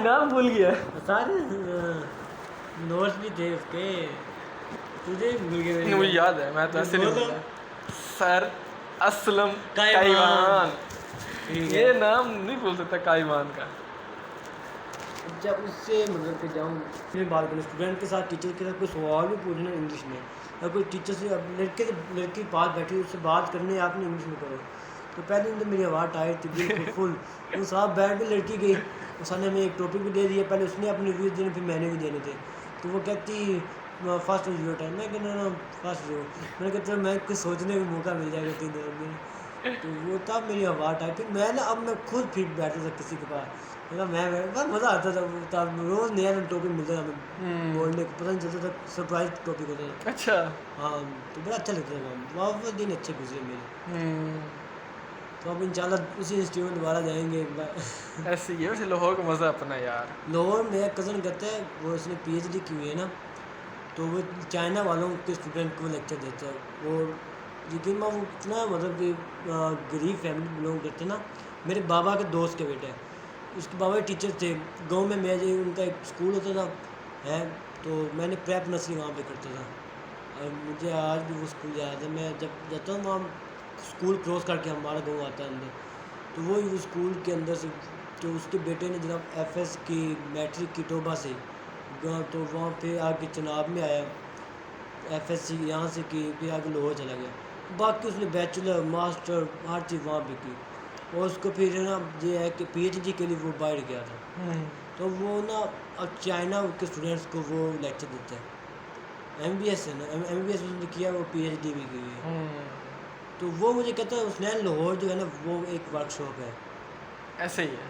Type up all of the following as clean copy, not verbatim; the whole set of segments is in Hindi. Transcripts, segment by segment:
नाम भूल गया। सारे नोट्स भी थे उसके, तुझे भी भूल गए। मुझे याद है, मैं तो ऐसे नहीं बोलो। भूला। सर असलम काइवान। काइवान, ठीक है। ये नाम नहीं भूल सकता काइवान का। जब उससे मतलब कि जाऊँ फिर बात करूँ स्टूडेंट के साथ, टीचर के साथ कोई सवाल भी पूछना इंग्लिश में, या कोई टीचर से अब लड़के पास बैठी उससे बात करनी है आपने इंग्लिश में करो, तो पहले दिन तो मेरी आवाज़ टाइट थी बिल्कुल फुल। वो साहब बैठ भी लड़की गई, उसने हमें एक टॉपिक भी दे दिया, पहले उसने अपने रिव्यूज़ देने फिर मैंने भी देने थे, तो वो कहती फर्स्ट रिव्यू टाइम, मैं कहना ना फर्स्ट रिव्यू, मैंने कहता चलो मैं कुछ सोचने का मौका मिल जाएगा 3 दिन। तो वो तब मेरी आवाज़ टाइट, फिर मैं ना अब मैं खुद फिर बैठता था किसी के पास, मैं बहुत मज़ा आता था। वो तब रोज़ नया नया टॉपिक मिलता था हमें बोलने को, पता नहीं चलता था, सरप्राइज टॉपिक होता था। अच्छा। हाँ, तो बड़ा अच्छा लगता था, वो दिन अच्छे गुजरे मेरे। तो अब इंशाल्लाह उसी इंस्टीट्यूट में दोबारा जाएंगे एक बार। ऐसे ही है वैसे, लाहौर का मज़ा अपना यार। लाहौर मेरा कज़न कहता है, वो उसने PhD की हुई है ना, तो वो चाइना वालों के स्टूडेंट को लेक्चर देता है। और यकीन मानो वो इतना मतलब कि गरीब फैमिली बिलोंग करते हैं ना, मेरे बाबा के दोस्त के बेटे हैं, उसके बाबा टीचर थे गांव में। मैं जो उनका एक स्कूल होता था है, तो मैंने प्रेप नर्सरी वहाँ पे करता था, और मुझे आज भी वो स्कूल याद है। मैं जब जाता हूँ वहाँ, स्कूल क्रॉस करके हमारा गाँव आता है अंदर, तो वो स्कूल के अंदर से, तो उसके बेटे ने जनाब FS की मैट्रिक की तोबा से, तो वहाँ पे आके चनाब में आया, FSC यहाँ से की, फिर आगे लाहौर चला गया, बाकी उसने बैचलर मास्टर हर चीज़ वहाँ पे की, और उसको फिर है ना ये है कि PhD के लिए वो बाहर गया था। तो वो ना अब चाइना के स्टूडेंट्स को वो लेक्चर देता है, MBS है ना, MBS उसने किया, वो PhD भी की हुई है। तो वो मुझे कहता है उसने लाहौर जो है ना वो एक वर्कशॉप है, ऐसे ही है,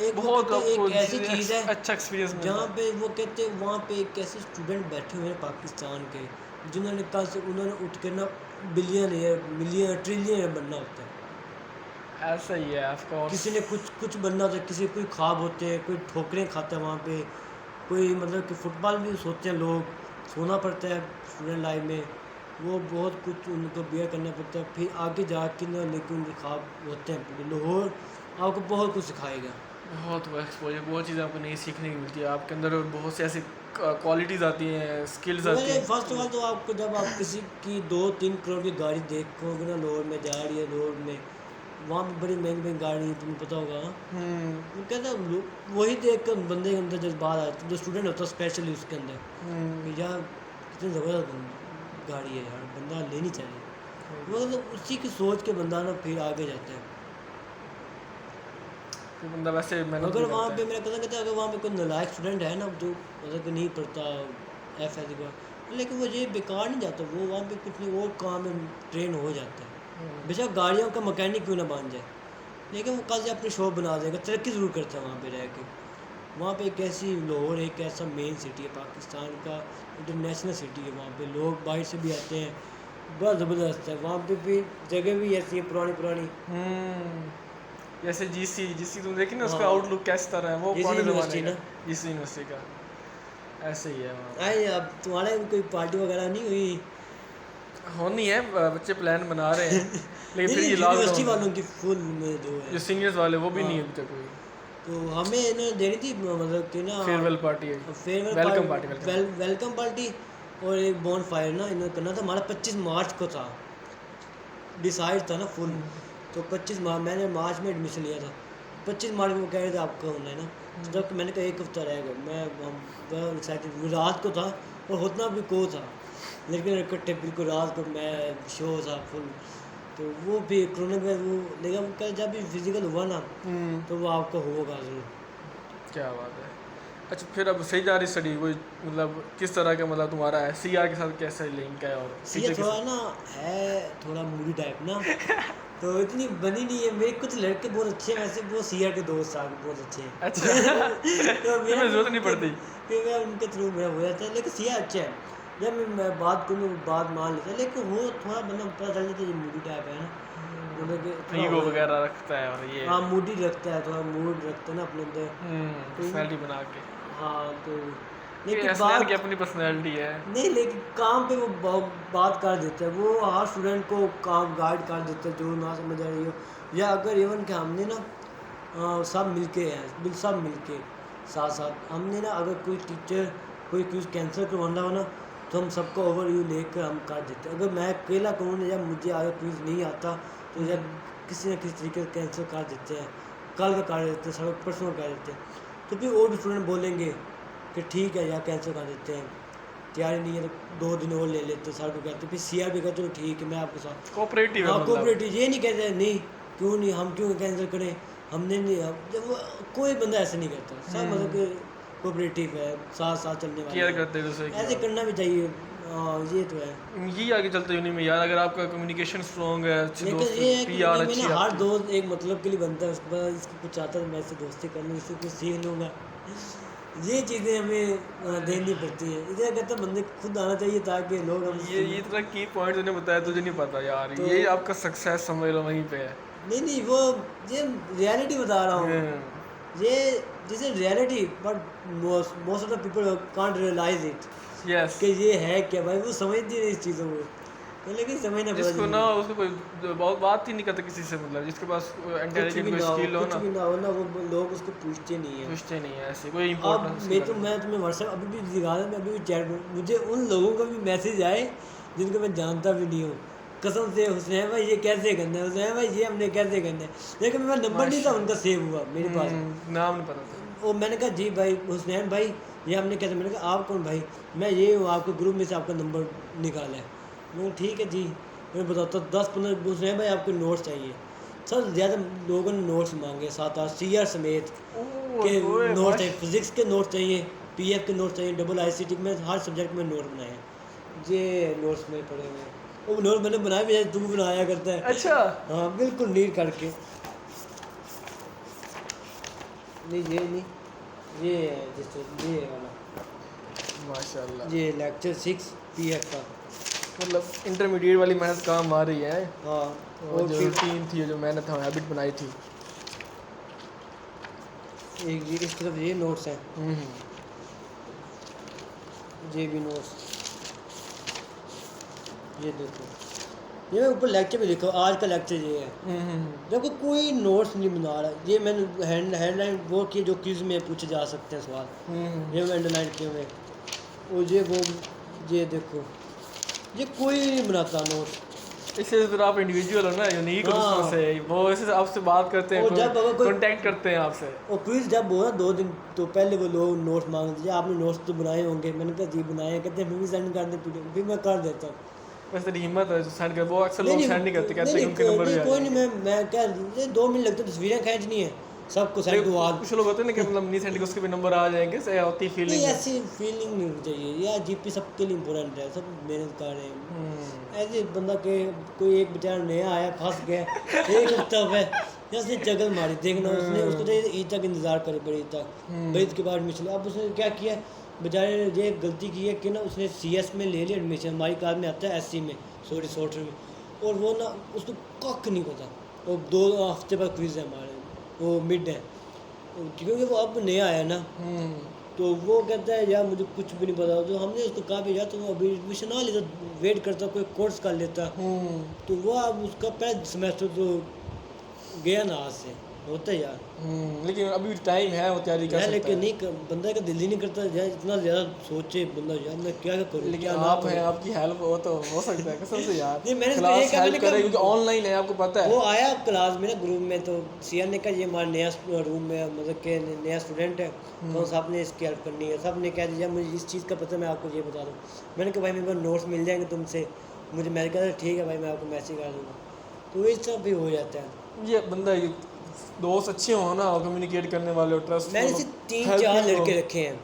एक वो बहुत कहते हैं आपको एक ऐसी चीज़ है अच्छा एक्सपीरियंस मिलता जहाँ है। पे वो कहते हैं वहाँ पे एक ऐसे स्टूडेंट बैठे हुए हैं पाकिस्तान के, जिन्होंने कल से उन्होंने उठ के ना बिलियन मिलियन ट्रिलियन बनना होता है। ऐसा ही है ऑफ किसी ने कुछ कुछ बनना होता है, किसी कोई ख्वाब होते हैं, कोई ठोकरें खाता है वहाँ पे, कोई मतलब कि फुटबॉल भी सोचते हैं लोग, सोना पड़ता है स्टूडेंट लाइफ में, वो बहुत कुछ उनको बियर करना पड़ता है, फिर आगे जाके ना लेकिन उनके ख्वाब होते हैं पूरे। लाहौर आपको बहुत कुछ सिखाएगा, बहुत एक्सपोजर, बहुत चीज़ें आपको नई सीखने की मिलती है, आपके अंदर बहुत से ऐसी क्वालिटीज़ आती हैं, स्किल्स आती हैं। फर्स्ट ऑफ ऑल तो आपको जब आप किसी की 2-3 करोड़ की गाड़ी देखोगे ना लाहौर में जा रही है, लाहौर में वहाँ पे बड़ी महंगी महंगी गाड़ी है, तुम्हें पता होगा। वो कहता है वही देख कर बंदे के अंदर जज्बात आते, जो स्टूडेंट होता है स्पेशली उसके अंदर कि यार कितनी ज़बरदस्त गाड़ी है यार, बंदा लेनी चाहिए। वो मतलब उसी की सोच के बंदा ना फिर आगे जाता है। तो बंदा वैसे मेहनत अगर भी वहाँ करता पे है। मेरा कहना कहता है अगर वहाँ पे कोई नालायक स्टूडेंट है ना जो मतलब कि नहीं पढ़ता FS का, लेकिन वो ये बेकार नहीं जाता, वो वहाँ पे कुछ नहीं और काम में ट्रेन हो जाता है, बेशक गाड़ियों का मैकेनिक क्यों ना बन जाए, लेकिन वो कल से अपनी शॉप बना देगा, तरक्की ज़रूर करता है वहाँ पे रह के। वहाँ पे एक ऐसी लाहौर एक ऐसा मेन सिटी है पाकिस्तान का, इंटरनेशनल सिटी है, वहाँ पे लोग बाहर से भी आते हैं, बड़ा ज़बरदस्त है। वहाँ पे भी जगह भी ऐसी है पुरानी पुरानी। जैसे जीसी तुम देखी ना, उसका हाँ। आउटलुक कैस तरह है, वो JC पुराने ज़माने यूनिवर्सिटी का, ना। जीसी यूनिवर्सिटी का ऐसे ही है वहाँ। अरे अब तुम्हारे कोई पार्टी वगैरह नहीं हुई? होनी है, बच्चे प्लान बना रहे हैं, लेकिन फिर नहीं ये यूनिवर्सिटी लॉकडाउन, वालों की फुल में जो जो है, सीनियर्स वाले वो भी हाँ। नहीं अभी तक हुई। तो हमें इन्होंने देनी थी मतलब कि ना फेयरवेल पार्टी है, farewell welcome party, party. Welcome party, और एक बॉन फायर ना इन्होंने करना था, हमारा 25 मार्च को था, डिसाइड था ना फुल। तो 25 मार्च मैंने मार्च में एडमिशन लिया था, 25 मार्च को कह रहे थे आपका होना है ना, तो जब मैंने कहा एक हफ्ता रहेगा, मैं एक्साइटेड, रात को था और होतना भी को था, लेकिन इकट्ठे बिल्कुल रात को मैं शो था फुल। तो वो भी कोरोना के वो, लेकिन जब भी फिजिकल हुआ ना तो वो आपका होगा ज़रूर। क्या बात है। अच्छा, फिर अब सही जा रही स्टडी, कोई मतलब किस तरह का, मतलब तुम्हारा है CR के साथ कैसे लिंक है, और सी थोड़ा ना है थोड़ा मूडी टाइप ना, तो इतनी बनी नहीं है। मेरे कुछ लड़के बहुत अच्छे हैं वैसे, वो CR के दोस्त आ बहुत अच्छे हैं। अच्छा। तो मेरा तुम्हें जरूरत नहीं पड़ती। फिर मैं उनके थ्रू मेरा हो जाता है, लेकिन CR अच्छे हैं, जब मैं बात करूँ बात मान लेता है, लेकिन वो थोड़ा बंदा पता चल जाता है ये मूडी टाइप है ना, मतलब कि थोड़ा ईगो हो जाता वगैरह रखता है, और ये है। हाँ मूडी रखता है, थोड़ा मूड रखता है ना अपने अंदर। तो पर्सनैलिटी बना के, हाँ तो ये लेकिन SNL की बात अपनी पर्सनैलिटी है। नहीं, लेकिन काम पे वो बात कर देते हैं, वो हर स्टूडेंट को काम गाइड कर देते हैं जो ना समझ आ रही हो, या अगर इवन कि हमने ना सब मिलके हैं, सब मिलके साथ साथ हमने ना अगर कोई टीचर कोई क्विज कैंसिल करवाना हो ना तो हम सबका ओवरव्यू लेकर हम कर देते हैं। अगर मैं अकेला कहूँ ना या मुझे अगर क्विज नहीं आता तो या किसी न किसी तरीके से कैंसिल कर देते हैं, कल का कर देते हैं, सर परसों कर देते हैं। तो फिर और भी स्टूडेंट बोलेंगे कि ठीक है यार कैंसिल कर देते हैं, तैयारी नहीं है तो 2 दिन और ले लेते हैं, सर को कहते हैं। फिर सीआर भी कहते हैं ठीक है मैं आपके साथ कोऑपरेटिव है हाँ मतलब। कोऑपरेटिव, ये नहीं कहते नहीं क्यों नहीं, हम क्यों कैंसिल करें, हमने नहीं जब वो कोई बंदा ऐसे नहीं करता, सब मतलब कि कोऑपरेटिव है, साथ साथ चलने वाले केयर हैं। करते हैं दूसरे ऐसे की। करना भी चाहिए। ये तो है। ये आगे चलते यूनी में यार, अगर आपका कम्युनिकेशन स्ट्रॉन्ग है, अच्छी लेकिन दोस्त ये है कि पीआर मैं अच्छी ना है हर आपकी। दोस्त एक मतलब के लिए बनता है, उसके बाद इसको कुछ आता है तो मैं इससे दोस्ती कर लूँ, इससे कुछ सीख लूँगा। ये चीज़ें हमें देखनी पड़ती हैं, इसलिए कहते हैं बंदे को खुद आना चाहिए ताकि लोग हम ये तरह की पॉइंट तूने बताया, तुझे नहीं पता यार, तो- ये आपका सक्सेस समझ लो वहीं पे है। नहीं वो ये रियलिटी बता रहा हूँ। हम्म। ये this is reality but most of the people can't realise it yes. कि ये है क्या भाई, वो समझती नहीं इस चीज़ों को, तो लेकिन समझना पड़ा जिसको ना उसको कोई बहुत बात ही नहीं करता किसी से, मतलब जिसके पास इंटेलिजेंट कोई स्किल हो कुछ ना, भी ना हो ना, वो लोग उसको पूछते नहीं है। पूछते नहीं है ऐसे कोई अब इंपॉर्टेंस। मैं तुम्हें व्हाट्सएप अभी भी दिखा रहा हूँ, मैं अभी भी चैट करूँ, मुझे उन लोगों का भी मैसेज आए जिनको मैं जानता भी नहीं हूँ, कसम से हुसैन भाई ये कैसे करना है, हुसैन भाई ये हमने कैसे करना है, लेकिन मेरा नंबर नहीं था उनका सेव हुआ मेरे पास। नाम नहीं पता था। और मैंने कहा जी भाई हुसैन भाई ये हमने कैसे, मैंने कहा आप कौन भाई, मैं ये हूँ, आपके ग्रुप में से आपका नंबर निकाला है। मैं ठीक है जी, मैं बताता 10-15 हुसैन भाई आपके नोट्स चाहिए, सर ज़्यादा लोगों ने नोट्स मांगे 7-8 सीआर समेत के नोट चाहिए, फिजिक्स के नोट चाहिए, पीएफ के नोट चाहिए, डबल आईसीटी में हर सब्जेक्ट में नोट बनाए हैं। ये नोट्स में पड़े हुए हैं, वो नोट मैंने बनाए भी है, तू भी बनाया करता है। अच्छा। हाँ बिल्कुल नीट करके, नहीं ये नहीं, ये है जैसे ये वाला, माशाल्लाह। ये लेक्चर 6 पीएफ का। मतलब इंटरमीडिएट वाली मेहनत काम आ रही है। हाँ और जो रूटीन थी, जो मेहनत था, हैबिट बनाई थी। एक ये इस तरफ ये नोट्स हैं, ये भी नोट्स, ये देखो ये मैं ऊपर लेक्चर में लिखा आज का लेक्चर ये है। देखो कोई नोट्स नहीं बना रहा, ये मैंने हेडलाइन वो की जो क्विज में पूछे जा सकते हैं सवाल, ये मैं अंडरलाइन किए हुए, और ये वो ये देखो ये कोई नहीं बनाता नोट्स। इससे फिर आप इंडिविजुअल हो ना, यूनिक हो हाँ। दूसरों से, वो ऐसे आपसे बात करते हैं, और जब अगर कोई कांटेक्ट करते हैं आपसे। और क्विज जब हो ना 2 दिन तो पहले वो लोग नोट्स मांग दीजिए, आपने नोट्स तो बनाए होंगे, मैंने कहा जी बनाए हैं, कहते हैं फिर भी सेंड कर दे पीडीएफ, फिर मैं कर देता हूँ। वैसे तेरी हिम्मत है जो सेंड कर, वो अक्सर लोग सेंड नहीं करते, कहते हैं कि उनके नंबर भी आ कोई नहीं, जाएंगे। मैं क्या 2 मिनट लगते तस्वीरें खींचनी है, सबको सेंड दो आज। कुछ लोग होते हैं ना कि मतलब नहीं सेंड कर, उसके भी नंबर आ जाएंगे, सही होती नहीं फीलिंग। ऐसी फीलिंग नहीं होनी चाहिए यार, जीपी सबके लिए इम्पोर्टेंट है, सब मेहनत कर रहे हैं। ऐसे बंदा के कोई एक बेचारा नया आया फंस गया एक हफ्ता है या उसने जगल मारी, देखना उसने उसको तो ईद तक इंतज़ार करे, बड़ी ईद तक, बड़ी ईद के बाद एडमिशन। अब उसने क्या किया बेचारे ने, ये गलती की है कि ना उसने सीएस में ले लिया एडमिशन, हमारी क्लास में आता है एससी में, सॉरी सॉफ्टवेयर में, और वो ना उसको कख नहीं पता, और 2 हफ्ते बाद क्विज है हमारे, वो मिड है, क्योंकि वो अब नया आया ना, तो वो कहता है यार मुझे कुछ भी नहीं पता, तो हमने उसको कहा भी यार तुम अभी एडमिशन ना लेता, वेट करता कोई कोर्स कर लेता, तो वो अब उसका पहला सेमेस्टर तो गया ना हाथ से, होता है यार। लेकिन अभी टाइम है, वो तैयारी कर यार सकता लेकिन है। नहीं बंदा का दिल ही नहीं करता यार, इतना ज़्यादा सोचे बंदा यार मैं क्या करूँ, लेकिन क्या ना आप करूँ। हैं, आपकी हेल्प हो तो हो सकता है, कसम से यार। नहीं, मैंने क्लास तो ये कहा, हेल्प मैंने करे कहा- क्योंकि ऑनलाइन है, आपको पता है। वो आया क्लास में ना ग्रुप में, तो सीआर ने कहा ये हमारा नया रूम में मतलब कि नया स्टूडेंट है, तो सब ने इसकी हेल्प करनी है, सब ने कह दिया मुझे इस चीज़ का पता है, मैं आपको ये बता दूँ। मैंने कहा भाई मेरे पास नोट्स मिल जाएंगे तुमसे, मुझे मैंने कहा ठीक है भाई मैं आपको मैसेज कर दूँगा, तो इस सब भी हो जाता है। ये बंदा ये दोस्त अच्छे हो ना, और कम्युनिकेट करने वाले हो, ट्रस्ट। मैंने से 3-4 लड़के रखे हैं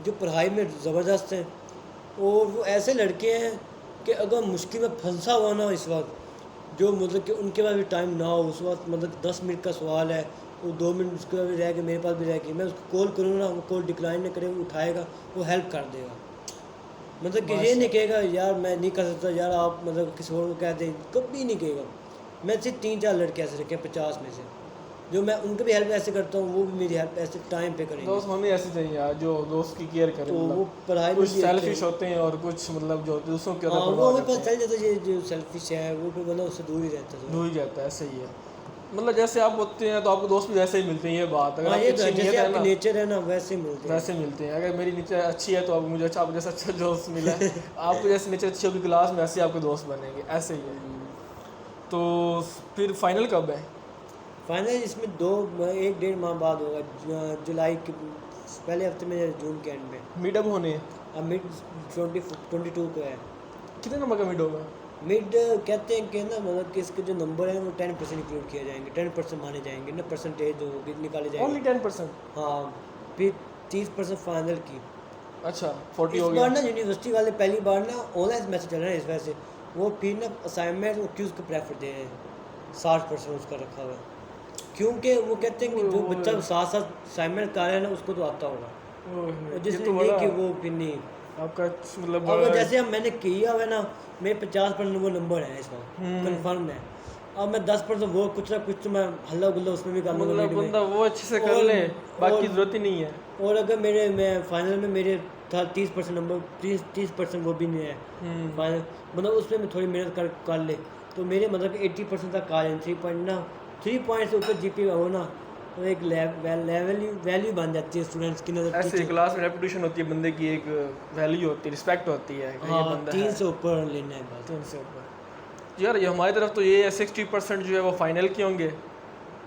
जो पढ़ाई में ज़बरदस्त हैं, और वो ऐसे लड़के हैं कि अगर मुश्किल में फंसा हुआ ना इस वक्त, जो मतलब कि उनके पास भी टाइम ना हो उस वक्त, मतलब 10 मिनट का सवाल है, वो 2 मिनट उसके पास भी रह गए, मेरे पास भी रह गई, मैं उसको कॉल करूँगा ना, वो कॉल डिक्लाइन नहीं करेगा, उठाएगा, वो हेल्प कर देगा, मतलब कि ये नहीं कहेगा यार मैं नहीं कर सकता यार आप मतलब किसी और को कह दें, कभी नहीं कहेगा। मैं सिर्फ 3-4 लड़के ऐसे रखे हैं 50 में से, जो मैं उनकी भी हेल्प ऐसे करता हूँ, वो भी मेरी हेल्प ऐसे टाइम पे करेंगे। दोस्त होने ऐसे चाहिए यार, जो दोस्त की केयर करे। तो वो मतलब पढ़ाई में कुछ भी अच्छे सेल्फिश होते हैं, और कुछ मतलब जो दूसरों के हाँ, ऊपर वो हमें परवाह पता करते चल जाता है, ये जो सेल्फिश है वो फिर बंदा उससे दूर ही रहता है। हैं। दूर ही जाता है, ऐसे ही है। मतलब जैसे आप होते हैं तो आपको दोस्त भी वैसे ही मिलते हैं, ये बात अगर हाँ ये आपकी तो अच्छी है, नीयत जैसे है आपकी ना नेचर है ना वैसे ही मिलते हैं। वैसे मिलते हैं। अगर मेरी नेचर अच्छी है तो आप मुझे अच्छा, आपको जैसा अच्छा दोस्त मिला है आपको जैसे नेचर अच्छी होगी क्लास में, ऐसे ही आपके दोस्त बनेंगे, ऐसे ही है। तो फिर फाइनल कब है? फाइनल इसमें 1-1.5 माह बाद होगा, जुलाई के पहले हफ्ते में या जून के एंड में। मीटअप होने हैं? अब मिड 22 को है। कितने नंबर का मीट होगा? मिड कहते हैं कि ना मतलब कि इसके जो नंबर हैं वो 10% इंक्लूड किए जाएंगे, 10% माने जाएंगे ना, परसेंटेज जो होगी निकाले ओनली जाएंगे। 10%? हाँ, फिर 30% फाइनल की। अच्छा 40 इस हो बार गया। ना यूनिवर्सिटी वाले पहली बार ना ऑनलाइन मैसेज चल रहा है, इस वजह से वो फिर ना असाइनमेंट वो क्यूज़ को प्रेफर दे रहे हैं, 60% उसका रखा हुआ है। क्योंकि वो कहते हैं कि जो बच्चा साथ साथ असाइनमेंट कर रहा है ना उसको तो आता होगा, और ये जिसने तो नहीं बड़ा कि वो फिर नहीं। आपका मतलब अब जैसे अब मैंने किया हुआ है ना, मेरे 50% वो नंबर है इस बार हम्म। कन्फर्म है। अब मैं 10% वो कुछ ना कुछ तो मैं हल्ला गुल्ला उसमें भी कर लूँगा मतलब मिड में। बंदा वो अच्छे से कर और- ले, बाकी और- जरूरत ही नहीं है। और अगर मैं फाइनल में मेरे था 30% नंबर, 30% वो भी नहीं है फाइनल, मतलब उसमें मैं थोड़ी मेहनत कर ले तो मेरे मतलब 80% तक आ जाए। 3 पॉइंट से ऊपर जीपी हो ना तो एक वैल्यू बन जाती है स्टूडेंट्स की नज़र। ऐसे क्लास में रेपुटेशन होती है बंदे की, एक वैल्यू होती है, रिस्पेक्ट होती है कि ये हाँ, बंदा 3 है। से ऊपर लेना है बस। 3 से ऊपर। यार ये हमारी तरफ तो ये है 60% जो है वो फाइनल के होंगे,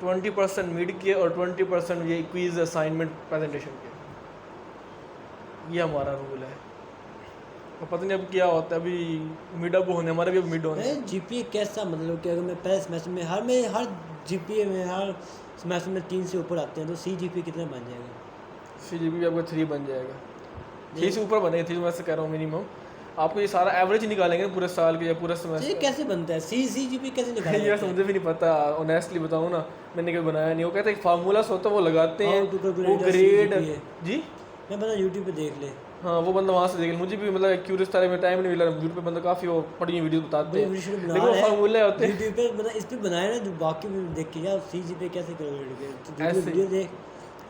20% मिड के और 20% ये क्विज असाइनमेंट प्रेजेंटेशन के। ये हमारा रूल है। और पता नहीं अब क्या होता है, अभी मिड अप होने, हमारे भी मिड होने हैं। जीपीए कैसा मतलब कि अगर मैं पहले सेमेस्टर में हर जीपीए में हर सेमेस्टर में 3 से ऊपर आते हैं तो सी जीपीए कितना बन जाएगा? CGP भी आपका 3 बन जाएगा, 3 से ऊपर बनेगा, 3 मैं से कह रहा हूँ मिनिमम। आपको ये सारा एवरेज निकालेंगे पूरे साल के या पूरे तो ये सेमेस्टर। कैसे बनता है? सी जीपीए कैसे निकाला यार जाता है? मुझे भी नहीं पता, ऑनेस्टली बताऊँ ना, मैंने कभी बनाया नहीं। वो कहते हैं एक फार्मूलास होता है वो लगाते हैं, How to calculate वो a ग्रेड। CGPA? जी मैं बता यूट्यूब पे देख ले, हाँ, वो बंदा वहाँ से देख, मुझे भी मतलब क्यूरियस था, में टाइम नहीं मिला। यूट्यूब पे बंदा काफ़ी वो पढ़ी हुई वीडियो बताते बड़ी हैं, वीडियो बना लेकिन वो रहा है फार्मूले होते हैं यूट्यूब पे, मतलब इस पे बनाया ना जो बाकी भी देख के यार सी जीपीए कैसे कैलकुलेट किया, तो ऐसे ही। वीडियो देख,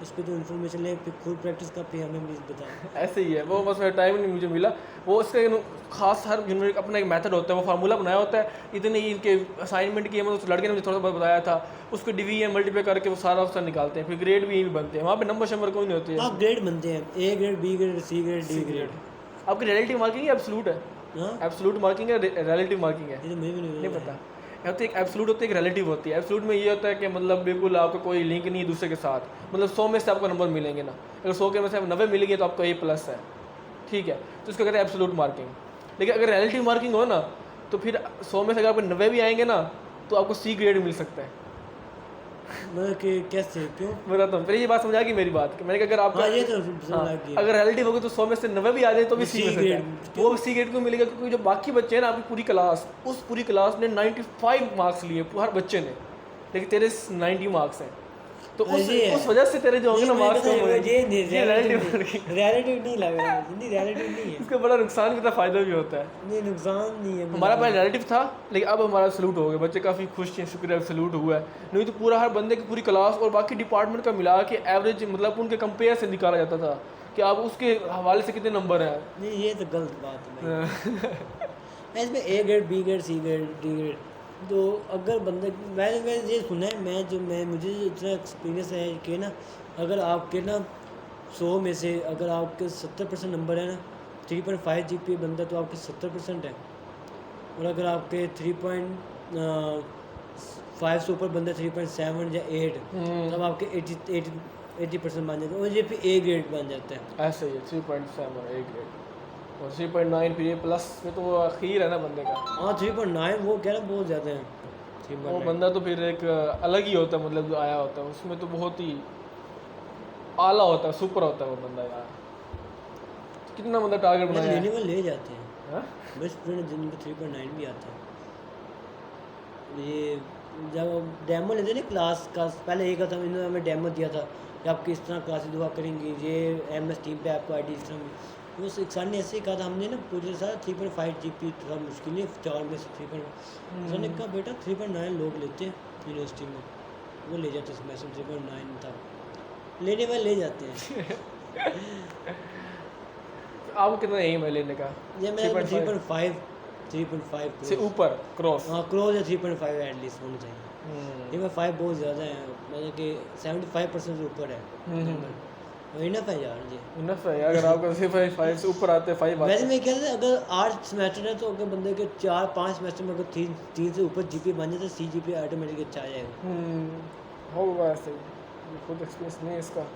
इस पे जो इन्फॉर्मेशन ले, फिर खुद प्रैक्टिस कर, फिर हमें प्लीज़ बता। ऐसे ही है वो, बस मेरा टाइम नहीं मुझे मिला। वो उसका खास हर यूनिवर्सिटी अपना एक मेथड होता है, वो फार्मूला बनाया होता है। इतने इनके असाइनमेंट किए, मतलब उस लड़के ने मुझे थोड़ा बहुत बताया था, उसको डिवीजन मल्टीप्लाई करके वो सारा उसका निकालते हैं, फिर ग्रेड भी यही बनते हैं। वहाँ पे नंबर शंबर कोई नहीं होते हाँ, हैं। ग्रेड बनते हैं, A grade, B grade, C grade, D grade. आपकी रिलेटिव मार्किंग है एब्सोल्यूट है? हाँ, एब्सोल्यूट मार्किंग है, रिलेटिव मार्किंग है? ये तो मुझे भी नहीं पता। यहाँ तो एक एब्सोल्यूट होती है, एक रिलेटिव होती है। एब्सोल्यूट में ये होता है कि मतलब बिल्कुल आपका कोई लिंक नहीं है दूसरे के साथ, मतलब 100 में से आपको नंबर मिलेंगे ना, अगर 100 के में से 90 मिलेंगे तो आपका A+ है, ठीक है, तो इसको कहते हैं एब्सोल्यूट मार्किंग। लेकिन अगर रिलेटिव मार्किंग हो ना तो फिर 100 में से अगर आपको 90 भी आएंगे ना तो आपको C ग्रेड मिल सकता है। मतलब कि कैसे, क्यों? बताता हूँ, फिर ये बात समझ आ गई मेरी बात कि मैंने कहा अगर आपका हाँ, ये तो समझ आ गया। अगर रिलेटिव होगी तो 100 में से 90 भी आ जाए तो भी तो C C मिल सकता ग्रेड, है। वो C ग्रेड क्यों मिलेगा? क्योंकि जो बाकी बच्चे हैं ना आपकी पूरी क्लास, उस पूरी क्लास ने 95 मार्क्स लिए हर बच्चे ने, लेकिन तेरे 90 मार्क्स हैं, तो ऐसे ही है। उस वजह से तेरे जो होंगे ना मार्क्स कम होंगे। ये नहीं relative रियलिटी नहीं लग रहा है, नहीं रियलिटी नहीं है, इसका बड़ा नुकसान भी था, फायदा भी होता है। नहीं नुकसान नहीं है। हमारा पहले रिलेटिव था, लेकिन अब हमारा सलूट हो गया, बच्चे काफ़ी खुश हैं, शुक्र है सलूट हुआ है। नहीं तो पूरा हर बंदे की पूरी क्लास और बाकी डिपार्टमेंट का मिला के एवरेज मतलब उनके कंपेयर से निकाला जाता था कि आप उसके हवाले से कितने नंबर हैं। नहीं, ये तो गलत बात है भाई। इसमें A grade, B grade, C grade, D grade, तो अगर बंदे मैंने ये सुना है, मुझे इतना एक्सपीरियंस है कि ना अगर आपके ना 100 में से अगर आपके 70% नंबर है ना, 3.5 जीपीए बंदा तो आपके 70% है। और अगर आपके 3.5 से ऊपर बंदा 3.7 या 8 तब आपके 80% बन जाते हैं, और ये फिर ए ग्रेड बन जाता है। ऐसे ही 3.7 A ग्रेड और 3.9 फिर A+ में तो वो अखीर है ना बंदे का। हाँ, 3.9 वो कह रहा बहुत ज़्यादा है। वो 3.9 बंदा तो फिर एक अलग ही होता है, मतलब जो आया होता है उसमें तो बहुत ही आला होता है, सुपर होता है वो बंदा यार। कितना बंदा टारगेट बनाया लेने है? वाले ले जाते हैं, हाँ? बेस्ट फ्रेंड जिनके 3.9 भी आता है। ये जब डेमो लेते ना क्लास का, पहले एक था, इन्होंने हमें डेमो दिया था कि आप किस तरह क्लासेस दुआ करेंगी, ये MS टीम पे आपको आईडी इस तरह। वो एक सर ने ऐसे ही कहा था, हमने ना पूरे सारा 3.5 जीपी थोड़ा मुश्किल है, 4 में से 3. सर ने कहा बेटा 3.9 लोग लेते हैं यूनिवर्सिटी में, वो ले जाते हैं सेमेस्टर 3.9 था, लेने वाले ले जाते हैं। आपको कितना एम है लेने का? ये मैं 3.5 से ऊपर क्रॉस? हाँ, क्रॉस या 3.5 एटलीस्ट होना चाहिए। ये में 5 बहुत ज़्यादा है, मतलब कि 75% से ऊपर है नंबर। और इनफ है यार जी। इनफ है अगर आपका सिर्फ 5 से ऊपर आते हैं 5 आते वैसे हैं। मैं कह रहा था अगर 8 सेमेस्टर है तो अगर बंदे के 4-5 सेमेस्टर में अगर 3 से ऊपर जीपीए बन जाए तो सीजीपीए ऑटोमेटिक अच्छा आ जाएगा। होगा ऐसे ही, खुद एक्सपीरियंस नहीं है इसका।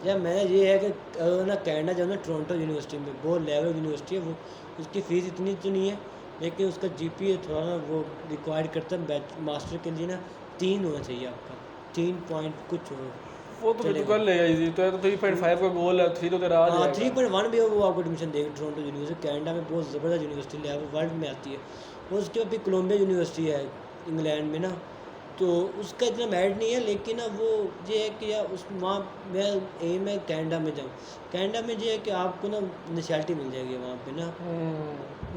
या मैं ये है कि अगर ना कनाडा जो है ना टोरंटो यूनिवर्सिटी में बहुत लेवल यूनिवर्सिटी है वो, उसकी फ़ीस इतनी तो नहीं है लेकिन उसका जीपीए थोड़ा ना वो रिक्वायर्ड करता है मास्टर के लिए ना 3 होना चाहिए आपका, 3 पॉइंट कुछ हो वो तो फिर तो चलेगा। कर लेगा इजी, तो 3.5 का गोल है, 3 तो तेरा आ हाँ जाएगा। 3.1 भी हो वो आपको एडमिशन देगा टोरंटो यूनिवर्सिटी, कनाडा में बहुत ज़बरदस्त यूनिवर्सिटी लेवल वर्ल्ड में आती है। और उसके बाद भी कोलंबिया यूनिवर्सिटी है इंग्लैंड में ना, तो उसका इतना मेरिट नहीं है लेकिन ना वो ये है कि यार उस वहाँ मैं एम है कनाडा में जाऊँ। कनाडा में ये है कि आपको ना नेशनैलिटी मिल जाएगी वहाँ पे ना,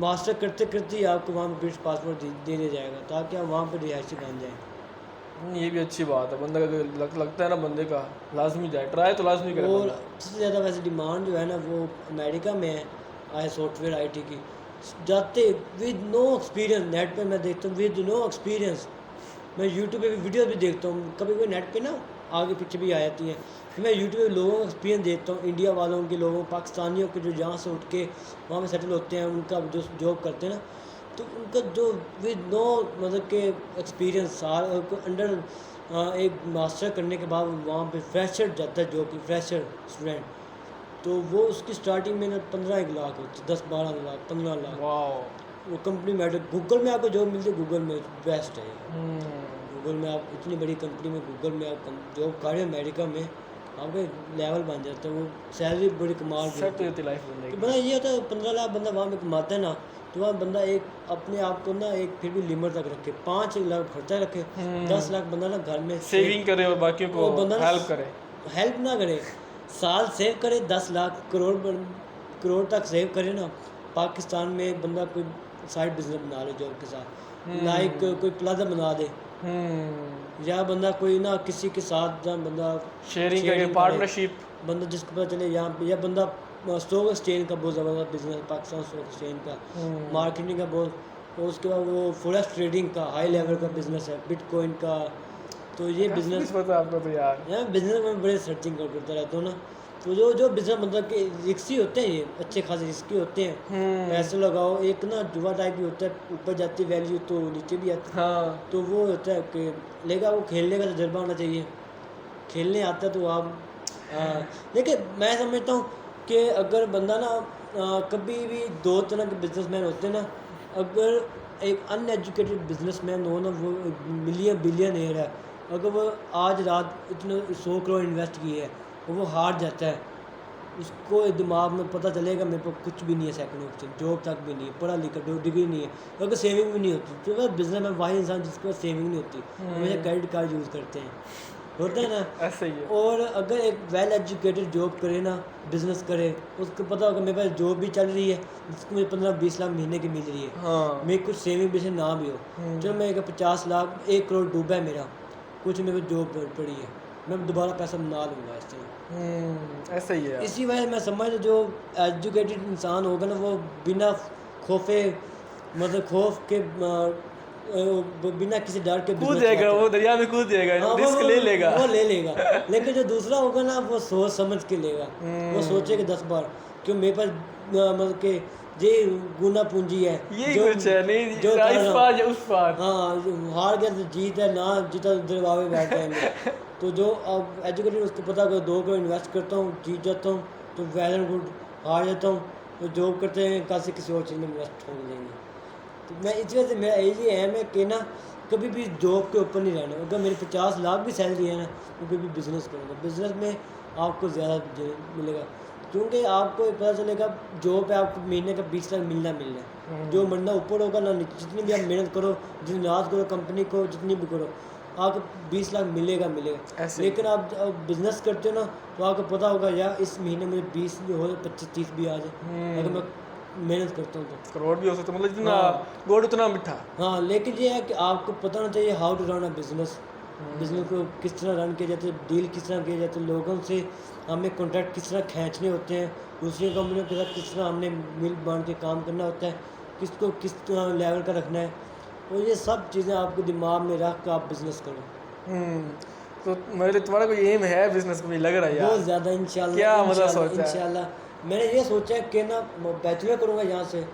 मास्टर करते करते ही आपको वहाँ पे ब्रिटिश पासपोर्ट दे दिया जाएगा ताकि आप वहाँ पे रिहायशी बन जाएँ। ये भी अच्छी बात है, बंदा का लगता है ना बंदे का लाजमी जाए, ट्राई तो लाजमी करे और बंदा। सबसे ज़्यादा वैसे डिमांड जो है ना वो अमेरिका में है आई सॉफ्टवेयर आईटी की। जाते विद नो एक्सपीरियंस नेट पे मैं देखता हूँ विद नो एक्सपीरियंस, मैं यूट्यूब पे भी वीडियो भी देखता हूँ, कभी कोई नेट पे ना आगे पीछे भी आ जाती हैं, फिर मैं यूट्यूब पे लोगों का एक्सपीरियंस देखता हूँ, इंडिया वालों के लोगों पाकिस्तानियों के जो यहाँ से उठ के वहाँ पे सेटल होते हैं, उनका जो जॉब करते हैं ना, तो उनका जो विद नो मतलब के एक्सपीरियंस साल अंडर एक मास्टर करने के बाद वहाँ पे फ्रेशर जाता है, जो कि फ्रेशर स्टूडेंट, तो वो उसकी स्टार्टिंग में ना 15 लाख होती है, 10-12 लाख 15 लाख। वाह। वो कंपनी में गूगल में आपको जॉब मिलती है, गूगल में बेस्ट है। गूगल में आप इतनी बड़ी कंपनी में गूगल में आप जॉब कर रहे हो अमेरिका में, आपका लेवल बन जाता है, वो सैलरी बड़ी कमाल की सेट होती हो है। जाती लाइफ बंदे तो की। बंदा ये होता है 15 लाख बंदा वहाँ पे कमाता है ना, तो वहाँ बंदा एक अपने आप को ना एक फिर भी लिमिट तक रखे, 5 लाख खर्चा रखे, 10 लाख बंदा ना घर में सेविंग करे और बाकियों को और बंदा ना हेल्प करे। हेल्प ना करे, साल सेव करे, 10 लाख करोड़ तक सेव करे ना, पाकिस्तान में बंदा कोई साइड बिजनेस बना ले जॉब के साथ, लाइक कोई प्लाजा बना दे, या बंदा कोई ना किसी के साथ जहाँ बंदा शेयरिंग sharing करके करे, पार्टनरशिप। बंदा जिसको पता चले यहाँ पे, या बंदा स्टॉक एक्सचेंज का बहुत ज़बरदस्त बिजनेस पाकिस्तान स्टॉक एक्सचेंज का, मार्केटिंग का बहुत, और उसके बाद वो फॉरेक्स ट्रेडिंग का हाई लेवल का बिजनेस है, बिटकॉइन का, तो ये बिजनेस पता है आपको तो यार। यार बिजनेस में बड़े सर्चिंग करता रहता हूँ ना, तो जो जो बिजनेस मतलब कि रिस्की होते हैं, ये अच्छे खासे रिस्की होते हैं, पैसे लगाओ, एक ना जुआ टाइप भी होता है, ऊपर जाती वैल्यू तो नीचे भी आती, हाँ तो वो होता है कि लेगा वो खेलने का तजर्बा होना चाहिए, खेलने आता है तो आप देखिए मैं समझता हूँ कि अगर बंदा ना कभी भी 2 तरह के बिजनेसमैन होते हैं ना, अगर एक अनएजुकेटेड बिजनेसमैन हो ना, वो मिलियन बिलियनर है, अगर वो आज रात इतने 100 करोड़ इन्वेस्ट किए है और वो हार जाता है, उसको दिमाग में पता चलेगा मेरे पास कुछ भी नहीं है, सेकंड ऑप्शन जॉब तक भी नहीं है, पढ़ा लिखा डिग्री नहीं है, अगर सेविंग भी नहीं होती, तो अगर बिजनेस में वही इंसान जिसके पास सेविंग नहीं होती, हमेशा क्रेडिट कार्ड यूज़ करते हैं, होता है ना। ऐसे ही है। और अगर एक वेल एजुकेटेड जॉब करे ना, बिजनेस करे, उसको पता होगा मेरे पास जॉब भी चल रही है जिसको मुझे 15-20 लाख महीने की मिल रही है, हाँ मेरे कुछ सेविंग भी से ना भी हो, चलो मैं 50 लाख 1 करोड़ डूबा है मेरा, कुछ मेरे पास जॉब पड़ी है, मैं दोबारा पैसा बना लूँगा इस तरह। ऐसे ही है यार। इसी वजह से मैं समझ जो एजुकेटेड इंसान होगा ना, वो बिना खौफे मतलब खौफ के बिना किसी डर के कूद business जाएगा चलाता है। वो, दरिया में कूद जाएगा, हाँ, रिस्क ले लेगा। वो ले लेगा, लेकिन जो दूसरा होगा ना वो सोच समझ के लेगा, वो सोचेगा 10 बार क्यों मेरे पास मतलब कि ये गुना पूंजी है, यही कुछ है, नहीं जो कर इस रहा पार या उस पार। हाँ जो हार गया तो जीत है, ना जीता तो दरबावे बैठ जाएंगे। तो जो अब एजुकेटेड उसको पता अगर 2 करोड़ इन्वेस्ट करता हूँ जीत जाता हूँ तो वेल एंड गुड, हार जाता हूँ तो जॉब करते हैं कल से किसी और चीज़ में इन्वेस्ट छोड़ देंगे। तो मैं इस वजह से मेरा यही एम है कि ना कभी भी जॉब के ऊपर नहीं रहना, अगर मेरे 50 लाख भी सैलरी है ना तो कभी बिज़नेस करूँगा, बिज़नेस में आपको ज़्यादा मिलेगा, क्योंकि आपको पता चलेगा जॉब पे आपको महीने का 20 लाख मिलना है, जो मरना ऊपर होगा ना, जितनी भी आप मेहनत करो, जितनी नाज करो कंपनी को, जितनी भी करो, आपको 20 लाख मिलेगा ऐसे लेकिन आप बिज़नेस करते हो ना तो आपको पता होगा यार इस महीने में 20 भी हो, 25-30 भी आ जाए, अगर मैं मेहनत करता हूँ तो करोड़ भी हो सकता है, मतलब जितना हाँ। गोड़ उतना मीठा। हाँ, लेकिन ये है कि आपको पता होना चाहिए how to run a business, business को किस तरह रन किया जाता है, डील किस तरह किया जाता है, लोगों से हमें कॉन्ट्रैक्ट किस तरह खींचने होते हैं, दूसरी कंपनियों के साथ किस तरह हमने मिल बांध के काम करना होता है, किसको किस लेवल का रखना है, और ये सब चीज़ें आपको दिमाग में रख कर आप बिज़नेस करो। तो मेरे तुम्हारा कोई एम है बिजनेस में, लग रहा है बहुत यार। ज़्यादा इंशाल्लाह क्या मतलब इंशाल्लाह सोचा है? इंशाल्लाह मैंने ये सोचा है कि ना बैचलर करूँगा यहाँ से,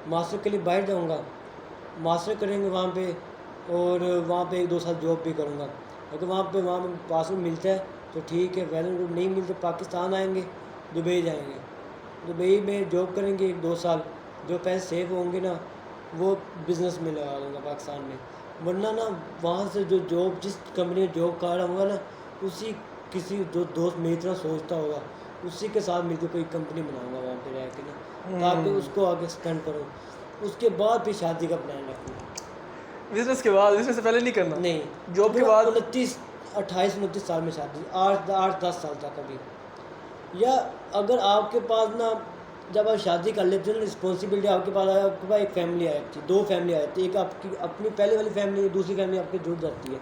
मास्टर के लिए बाहर जाऊँगा, मास्टर करेंगे वहाँ पे, और वहाँ पे 1-2 साल जॉब भी करूँगा। अगर वहाँ पे पास में मिलता है तो ठीक है, वेल एंड गुड, नहीं मिलता पाकिस्तान आएंगे, दुबई जाएंगे, दुबई में जॉब करेंगे 1-2 साल, जो पैसे सेव होंगे ना वो बिज़नेस में लगा दूँगा पाकिस्तान में। वरना ना वहाँ से जो जॉब, जिस कंपनी में जॉब कर रहा हूँगा ना, उसी किसी जो दोस्त मेरी तरह सोचता होगा उसी के साथ मिलकर कोई कंपनी बनाऊँगा वहाँ पे रह के ना, ताकि उसको आगे एक्सटेंड करूँ, उसके बाद फिर शादी का प्लान रखूँ। बिजनेस के बाद, बिजनेस से पहले नहीं करना? नहीं, जॉब के बाद? 28-29 साल में शादी, 8-10 साल तक अभी। या अगर आपके पास ना, जब आप शादी कर लेते हो ना, रिस्पॉन्सिबिलिटी आपके पास आया, आपके पास एक फैमिली आ जाती है, 2 फैमिली आ जाती है, एक आपकी अपनी पहले वाली फैमिली, दूसरी फैमिली आपकी जुड़ जाती है।